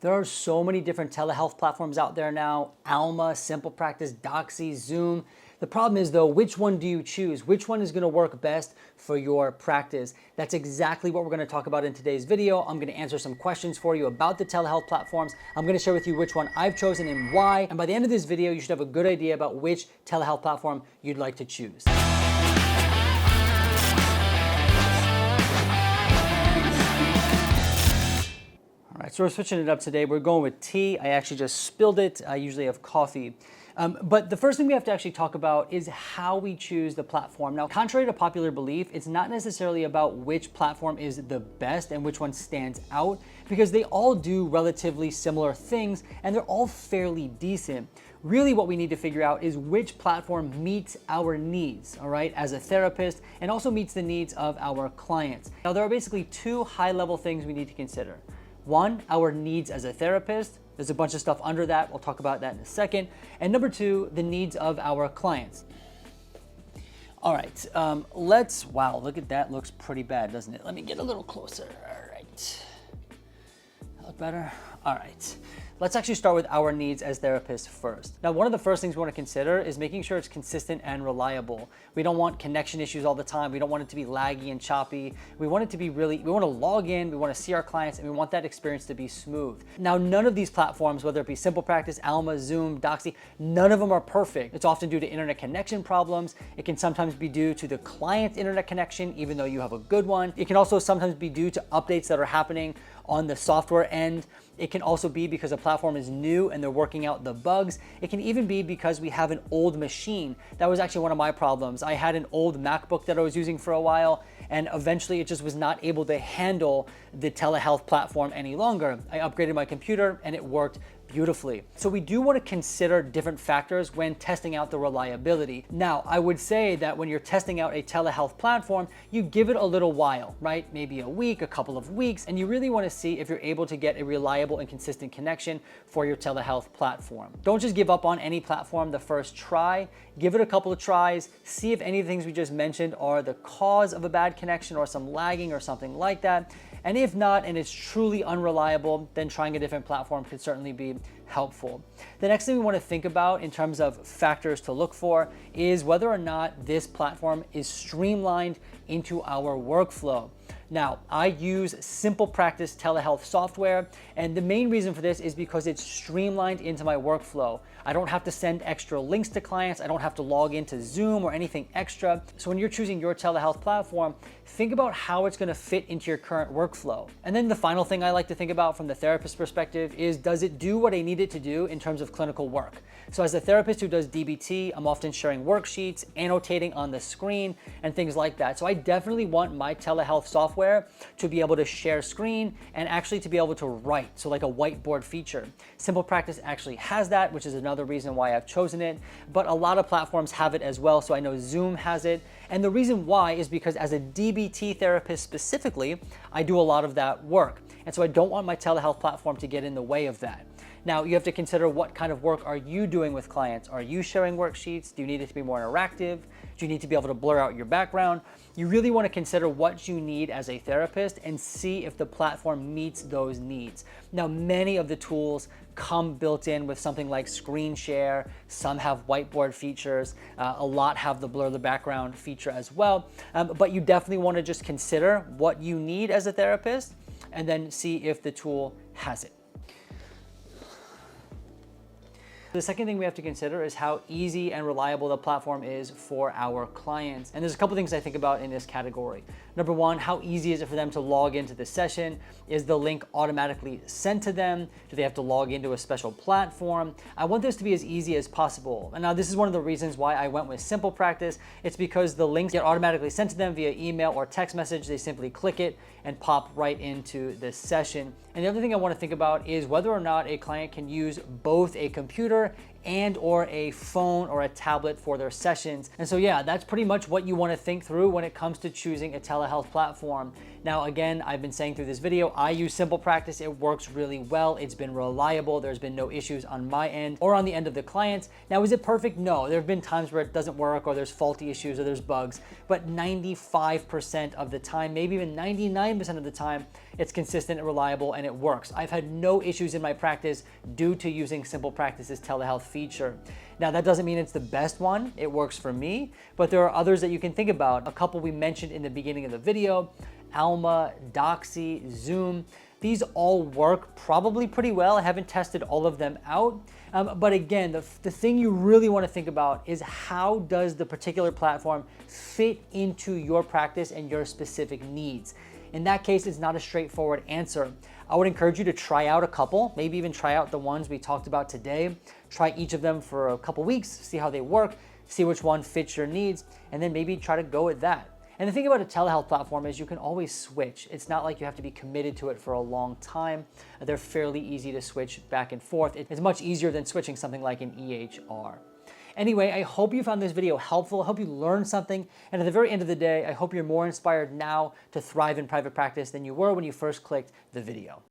There are so many different telehealth platforms out there now: ALMA, SimplePractice, Doxy, Zoom. The problem is though, which one do you choose? Which one is gonna work best for your practice? That's exactly what we're gonna talk about in today's video. I'm gonna answer some questions for you about the telehealth platforms. I'm gonna share with you which one I've chosen and why. And by the end of this video, you should have a good idea about which telehealth platform you'd like to choose. All right, so we're switching it up today. We're going with tea. I actually just spilled it. I usually have coffee. But the first thing we have to actually talk about is how we choose the platform. Now, contrary to popular belief, it's not necessarily about which platform is the best and which one stands out, because they all do relatively similar things and they're all fairly decent. Really what we need to figure out is which platform meets our needs, all right, as a therapist, and also meets the needs of our clients. Now, there are basically two high-level things we need to consider. One, our needs as a therapist. There's a bunch of stuff under that. We'll talk about that in a second. And number two, the needs of our clients. All right, wow, look at that. Looks pretty bad, doesn't it? Let me get a little closer. All right. That look better? All right. Let's actually start with our needs as therapists first. Now, one of the first things we want to consider is making sure it's consistent and reliable. We don't want connection issues all the time. We don't want it to be laggy and choppy. We want it to be we want to log in, we want to see our clients, and we want that experience to be smooth. Now, none of these platforms, whether it be SimplePractice, ALMA, Zoom, Doxy, none of them are perfect. It's often due to internet connection problems. It can sometimes be due to the client's internet connection, even though you have a good one. It can also sometimes be due to updates that are happening on the software end. It can also be because a platform is new and they're working out the bugs. It can even be because we have an old machine. That was actually one of my problems. I had an old MacBook that I was using for a while, and eventually it just was not able to handle the telehealth platform any longer. I upgraded my computer and it worked beautifully. So we do want to consider different factors when testing out the reliability. Now, I would say that when you're testing out a telehealth platform, you give it a little while, right? Maybe a week, a couple of weeks, and you really want to see if you're able to get a reliable and consistent connection for your telehealth platform. Don't just give up on any platform the first try. Give it a couple of tries, see if any of the things we just mentioned are the cause of a bad connection or some lagging or something like that. And if not, and it's truly unreliable, then trying a different platform could certainly be helpful. The next thing we want to think about in terms of factors to look for is whether or not this platform is streamlined into our workflow. Now, I use SimplePractice telehealth software, and the main reason for this is because it's streamlined into my workflow. I don't have to send extra links to clients. I don't have to log into Zoom or anything extra. So when you're choosing your telehealth platform, think about how it's going to fit into your current workflow. And then the final thing I like to think about from the therapist perspective is, does it do what I need it to do in terms of clinical work? So as a therapist who does DBT, I'm often sharing worksheets, annotating on the screen, and things like that. So I definitely want my telehealth software to be able to share screen and actually to be able to write, so like a whiteboard feature. SimplePractice actually has that, which is another reason why I've chosen it, but a lot of platforms have it as well. So I know Zoom has it. And the reason why is because as a DBT therapist specifically, I do a lot of that work. And so I don't want my telehealth platform to get in the way of that. Now, you have to consider what kind of work are you doing with clients? Are you sharing worksheets? Do you need it to be more interactive? Do you need to be able to blur out your background? You really want to consider what you need as a therapist and see if the platform meets those needs. Now, many of the tools come built in with something like screen share. Some have whiteboard features. A lot have the blur the background feature as well. But you definitely want to just consider what you need as a therapist and then see if the tool has it. The second thing we have to consider is how easy and reliable the platform is for our clients. And there's a couple things I think about in this category. Number one, how easy is it for them to log into the session? Is the link automatically sent to them? Do they have to log into a special platform? I want this to be as easy as possible. And now this is one of the reasons why I went with SimplePractice. It's because the links get automatically sent to them via email or text message. They simply click it and pop right into the session. And the other thing I want to think about is whether or not a client can use both a computer and or a phone or a tablet for their sessions. And so yeah, that's pretty much what you want to think through when it comes to choosing a telehealth platform. Now, again, I've been saying through this video, I use SimplePractice. It works really well. It's been reliable. There's been no issues on my end or on the end of the client. Now, is it perfect? No. There have been times where it doesn't work or there's faulty issues or there's bugs, but 95% of the time, maybe even 99% of the time, it's consistent and reliable and it works. I've had no issues in my practice due to using SimplePractice's telehealth feature. Now, that doesn't mean it's the best one. It works for me, but there are others that you can think about. A couple we mentioned in the beginning of the video: ALMA, Doxy, Zoom. These all work probably pretty well. I haven't tested all of them out. But again, the thing you really want to think about is how does the particular platform fit into your practice and your specific needs? In that case, it's not a straightforward answer. I would encourage you to try out a couple, maybe even try out the ones we talked about today. Try each of them for a couple weeks, see how they work, see which one fits your needs, and then maybe try to go with that. And the thing about a telehealth platform is you can always switch. It's not like you have to be committed to it for a long time. They're fairly easy to switch back and forth. It's much easier than switching something like an EHR. Anyway, I hope you found this video helpful. I hope you learned something. And at the very end of the day, I hope you're more inspired now to thrive in private practice than you were when you first clicked the video.